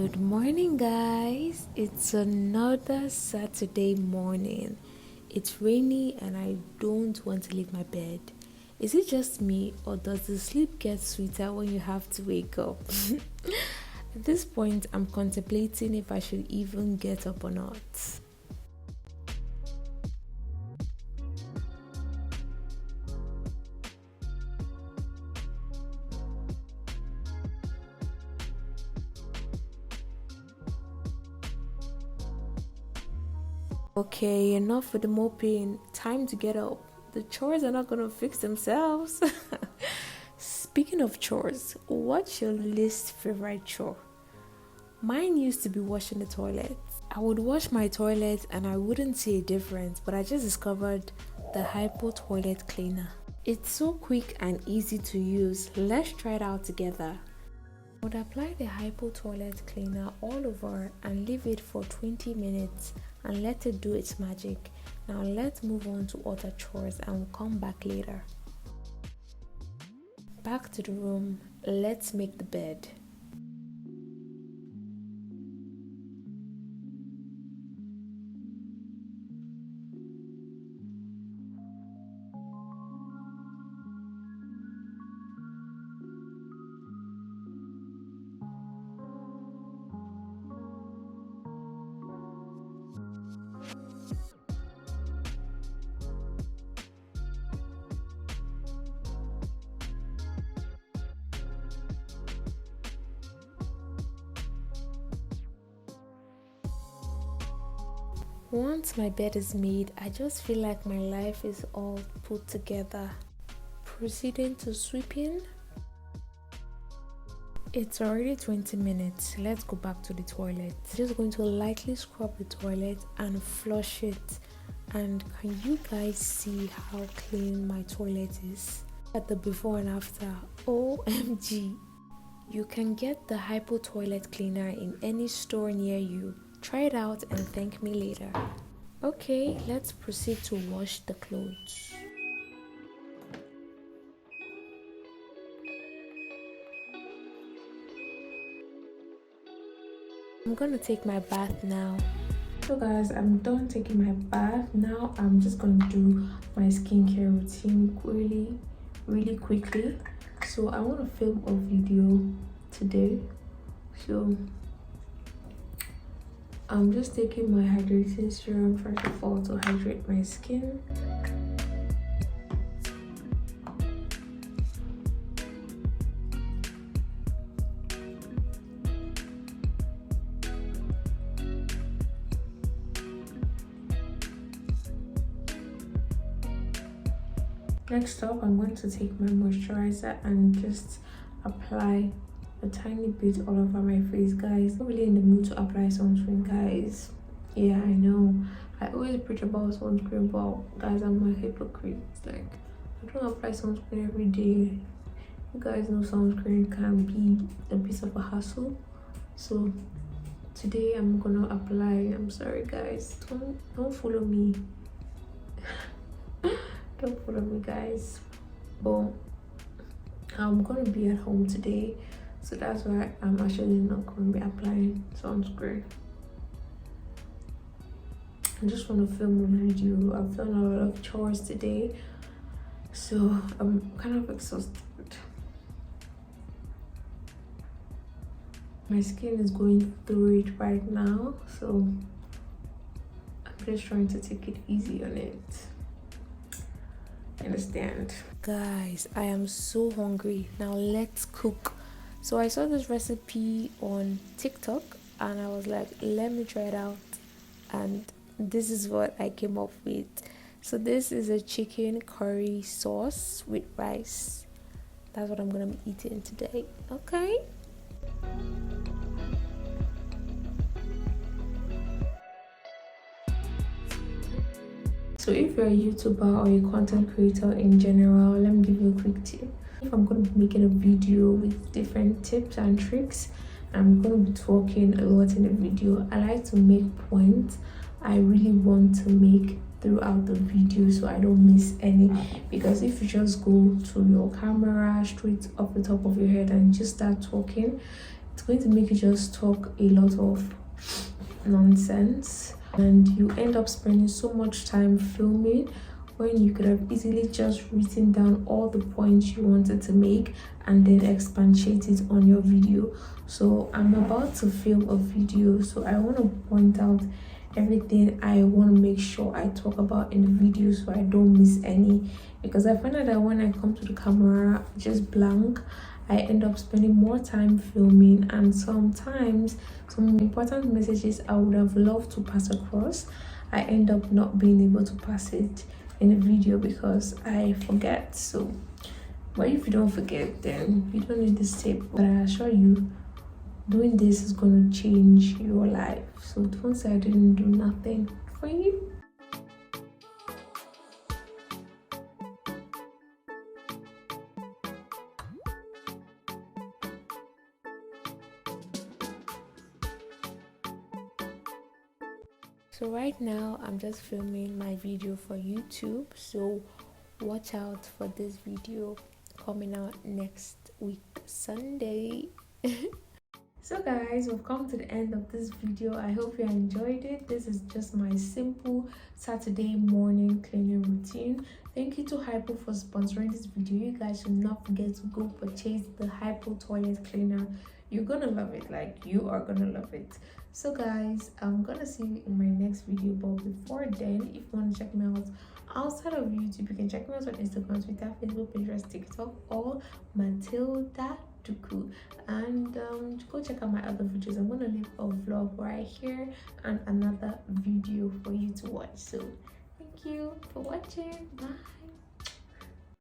Good morning, guys. It's another Saturday morning. It's rainy and I don't want to leave my bed. Is it just me, or does the sleep get sweeter when you have to wake up? At this point, I'm contemplating if I should even get up or not. Okay, enough with the moping. Time to get up. The chores are not gonna fix themselves. Speaking of chores, what's your least favorite chore? Mine used to be washing the toilet. I would wash my toilet and I wouldn't see a difference, but I just discovered the Hypo toilet cleaner. It's so quick and easy to use. Let's try it out together. I would apply the Hypo toilet cleaner all over and leave it for 20 minutes and let it do its magic. Now let's move on to other chores and we'll come back later. Back to the room. Let's make the bed. Once my bed is made, I just feel like my life is all put together. Proceeding to sweeping. It's already 20 minutes. Let's go back to the toilet. Just going to lightly scrub the toilet and flush it. And can you guys see how clean my toilet is? At the before and after. OMG. You can get the Hypo toilet cleaner in any store near you. Try it out and thank me later. Okay, let's proceed to wash the clothes. I'm gonna take my bath now. So guys, I'm done taking my bath. Now I'm just gonna do my skincare routine really quickly. So I want to film a video today. So I'm just taking my hydrating serum first of all to hydrate my skin. Next up, I'm going to take my moisturizer and just apply a tiny bit all over my face, guys. Not really in the mood to apply sunscreen, guys. Yeah, I know. I always preach about sunscreen, but guys, I'm a hypocrite. Like, I don't apply sunscreen every day. You guys know sunscreen can be a piece of a hassle. So today I'm gonna apply. I'm sorry, guys. Don't follow me. Don't follow me, guys. But I'm gonna be at home today. So that's why I'm actually not going to be applying sunscreen. I just want to film a video. I've done a lot of chores today, so I'm kind of exhausted. My skin is going through it right now, so I'm just trying to take it easy on it. Understand? Guys, I am so hungry. Now let's cook. So I saw this recipe on TikTok and I was like, let me try it out. And this is what I came up with. So this is a chicken curry sauce with rice. That's what I'm gonna be eating today. Okay. So if you're a YouTuber or a content creator in general, let me give you a quick tip. If I'm going to be making a video with different tips and tricks, I'm going to be talking a lot in the video. I like to make points I really want to make throughout the video so I don't miss any, because if you just go to your camera straight off the top of your head and just start talking, it going to make you just talk a lot of nonsense, and you end up spending so much time filming when you could have easily just written down all the points you wanted to make and then expatiate it on your video. So I'm about to film a video, so I want to point out everything I want to make sure I talk about in the video so I don't miss any, because I find out that when I come to the camera just blank, I end up spending more time filming, and sometimes some important messages I would have loved to pass across, I end up not being able to pass it in the video because I forget. So but if you don't forget, then you don't need this tip. But I assure you, doing this is going to change your life. So don't say I didn't do nothing for you. So right now I'm just filming my video for YouTube, so watch out for this video coming out next week Sunday. So guys, we've come to the end of this video. I hope you enjoyed it. This is just my simple Saturday morning cleaning routine. Thank you to Hypo for sponsoring this video. You guys should not forget to go purchase the Hypo toilet cleaner. You're gonna love it, like you are gonna love it. So guys, I'm gonna see you in my next video, but before then, if you want to check me out outside of YouTube, you can check me out on Instagram, Twitter, Facebook, Pinterest, TikTok, or Mathildaduku. And go check out my other videos. I'm gonna leave a vlog right here and another video for you to watch. So thank you for watching. Bye.